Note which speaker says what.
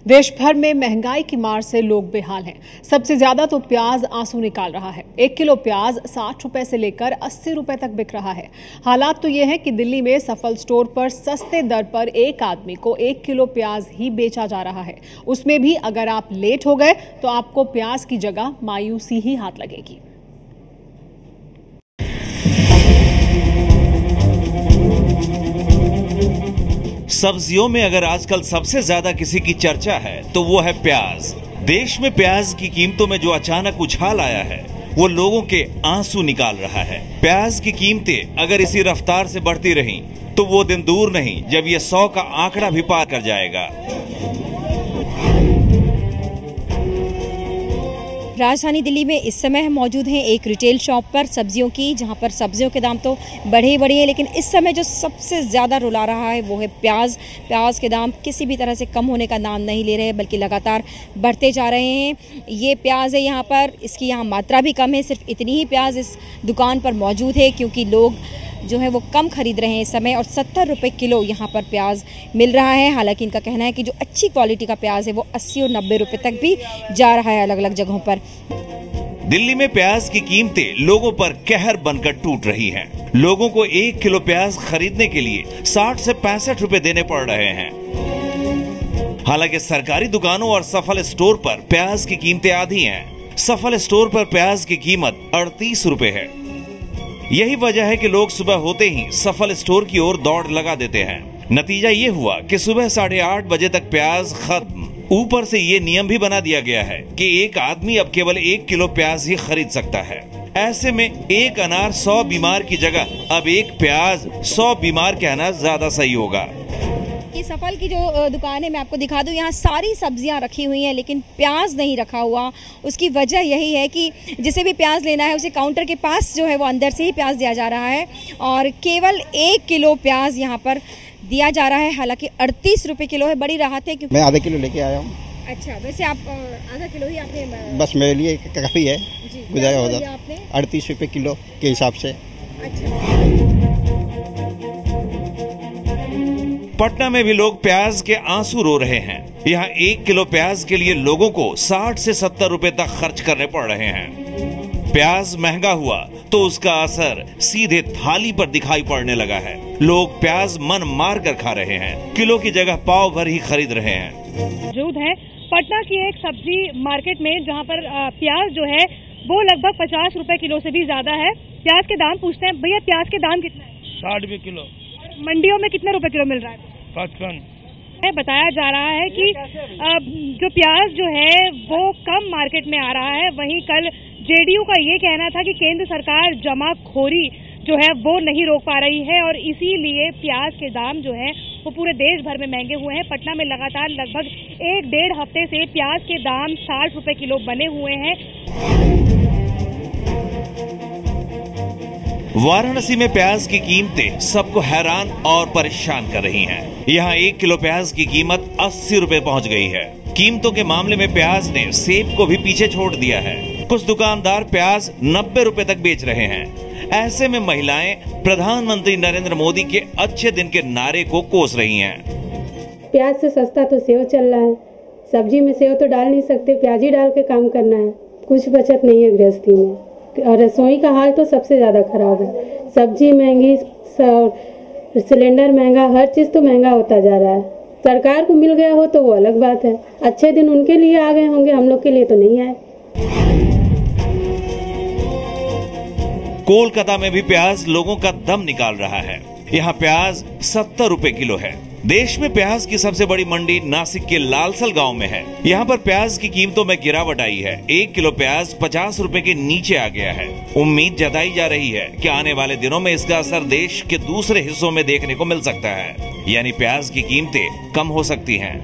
Speaker 1: देश भर में महंगाई की मार से लोग बेहाल हैं। सबसे ज्यादा तो प्याज आंसू निकाल रहा है। 1 किलो प्याज 60 रुपए से लेकर 80 रुपए तक बिक रहा है। हालात तो ये है कि दिल्ली में सफल स्टोर पर सस्ते दर पर एक आदमी को 1 किलो प्याज ही बेचा जा रहा है। उसमें भी अगर आप लेट हो गए तो आपको प्याज की जगह मायूसी ही हाथ लगेगी।
Speaker 2: सब्जियों में अगर आजकल सबसे ज्यादा किसी की चर्चा है तो वो है प्याज। देश में प्याज की कीमतों में जो अचानक उछाल आया है वो लोगों के आंसू निकाल रहा है। प्याज की कीमतें अगर इसी रफ्तार से बढ़ती रहीं तो वो दिन दूर नहीं जब ये 100 का आंकड़ा भी पार कर जाएगा।
Speaker 3: राजधानी दिल्ली में इस समय हम मौजूद हैं एक रिटेल शॉप पर सब्जियों की, जहां पर सब्जियों के दाम तो बढ़े ही बढ़े हैं, लेकिन इस समय जो सबसे ज़्यादा रुला रहा है वो है प्याज। प्याज के दाम किसी भी तरह से कम होने का नाम नहीं ले रहे, बल्कि लगातार बढ़ते जा रहे हैं। ये प्याज है यहाँ पर, इसकी यहाँ मात्रा भी कम है। सिर्फ इतनी ही प्याज इस दुकान पर मौजूद है क्योंकि लोग जो है वो कम खरीद रहे हैं इस समय, और 70 रुपये किलो यहाँ पर प्याज मिल रहा है। हालांकि इनका कहना है कि जो अच्छी क्वालिटी का प्याज है वो 80 और 90 रुपये तक भी जा रहा है अलग अलग जगहों पर।
Speaker 2: दिल्ली में प्याज की कीमतें लोगों पर कहर बनकर टूट रही हैं। लोगों को 1 किलो प्याज खरीदने के लिए 60 से 65 रुपए देने पड़ रहे हैं। हालांकि सरकारी दुकानों और सफल स्टोर पर प्याज की कीमतें आधी हैं। सफल स्टोर पर प्याज की कीमत 38 रुपए है। यही वजह है कि लोग सुबह होते ही सफल स्टोर की ओर दौड़ लगा देते हैं। नतीजा ये हुआ कि सुबह 8:30 बजे तक प्याज खत्म। ऊपर से ये नियम भी बना दिया गया है कि एक आदमी अब केवल 1 किलो प्याज ही खरीद सकता है। ऐसे में एक अनार 100 बीमार की जगह अब एक प्याज 100 बीमार कहना ज्यादा सही होगा।
Speaker 3: ये सफल की जो दुकान है मैं आपको दिखा दूं, यहाँ सारी सब्जियां रखी हुई हैं लेकिन प्याज नहीं रखा हुआ। उसकी वजह यही है कि जिसे भी प्याज लेना है उसे काउंटर के पास जो है वो अंदर से ही प्याज दिया जा रहा है, और केवल 1 किलो प्याज यहाँ पर दिया जा रहा है। हालांकि 38 रुपये किलो है। बड़ी राहत है क्योंकि
Speaker 4: मैं आधा किलो लेके आया हूँ।
Speaker 3: अच्छा, वैसे आप आधा किलो ही आपने
Speaker 4: बस मेरे लिए काफी है, गुजारा हो जाता।
Speaker 3: आपने
Speaker 4: 38 रुपये किलो के हिसाब से।
Speaker 3: अच्छा,
Speaker 2: पटना में भी लोग प्याज के आंसू रो रहे हैं। यहाँ 1 किलो प्याज के लिए लोगों को 60 से 70 रुपए तक खर्च करने पड़ रहे हैं। प्याज महंगा हुआ तो उसका असर सीधे थाली पर दिखाई पड़ने लगा है। लोग प्याज मन मार कर खा रहे हैं, किलो की जगह पाव भर ही खरीद रहे हैं।
Speaker 5: मौजूद है पटना की एक सब्जी मार्केट में, जहाँ पर प्याज जो है वो लगभग 50 रुपए किलो से भी ज्यादा है। प्याज के दाम पूछते हैं, भैया प्याज के दाम कितना है?
Speaker 6: 60 रुपए किलो।
Speaker 5: मंडियों में कितने रुपए किलो मिल रहा है?
Speaker 6: 55।
Speaker 5: बताया जा रहा है कि जो प्याज जो है वो कम मार्केट में आ रहा है। वहीं कल जेडीयू का ये कहना था कि केंद्र सरकार जमाखोरी जो है वो नहीं रोक पा रही है, और इसीलिए प्याज के दाम जो है वो पूरे देश भर में महंगे हुए हैं। पटना में लगातार लगभग 1-1.5 हफ्ते से प्याज के दाम 60 रुपए किलो बने हुए हैं।
Speaker 2: वाराणसी में प्याज की कीमतें सबको हैरान और परेशान कर रही हैं। यहाँ 1 किलो प्याज की कीमत 80 रुपए पहुँच गई है। कीमतों के मामले में प्याज ने सेब को भी पीछे छोड़ दिया है। कुछ दुकानदार प्याज 90 रुपए तक बेच रहे हैं। ऐसे में महिलाएं प्रधानमंत्री नरेंद्र मोदी के अच्छे दिन के नारे को कोस रही हैं।
Speaker 7: प्याज से सस्ता तो सेव चल रहा है। सब्जी में सेव तो डाल नहीं सकते, प्याज ही डाल के काम करना है। कुछ बचत नहीं है गृहस्थी में, और रसोई का हाल तो सबसे ज्यादा खराब है। सब्जी महंगी, सिलेंडर महंगा, हर चीज तो महंगा होता जा रहा है। सरकार को मिल गया हो तो वो अलग बात है, अच्छे दिन उनके लिए आ गए होंगे, हम लोग के लिए तो नहीं आए।
Speaker 2: कोलकाता में भी प्याज लोगों का दम निकाल रहा है। यहाँ प्याज 70 रुपए किलो है। देश में प्याज की सबसे बड़ी मंडी नासिक के लालसल गांव में है। यहाँ पर प्याज की कीमतों में गिरावट आई है। 1 किलो प्याज 50 रुपए के नीचे आ गया है। उम्मीद जताई जा रही है कि आने वाले दिनों में इसका असर देश के दूसरे हिस्सों में देखने को मिल सकता है, यानी प्याज की कीमतें कम हो सकती हैं।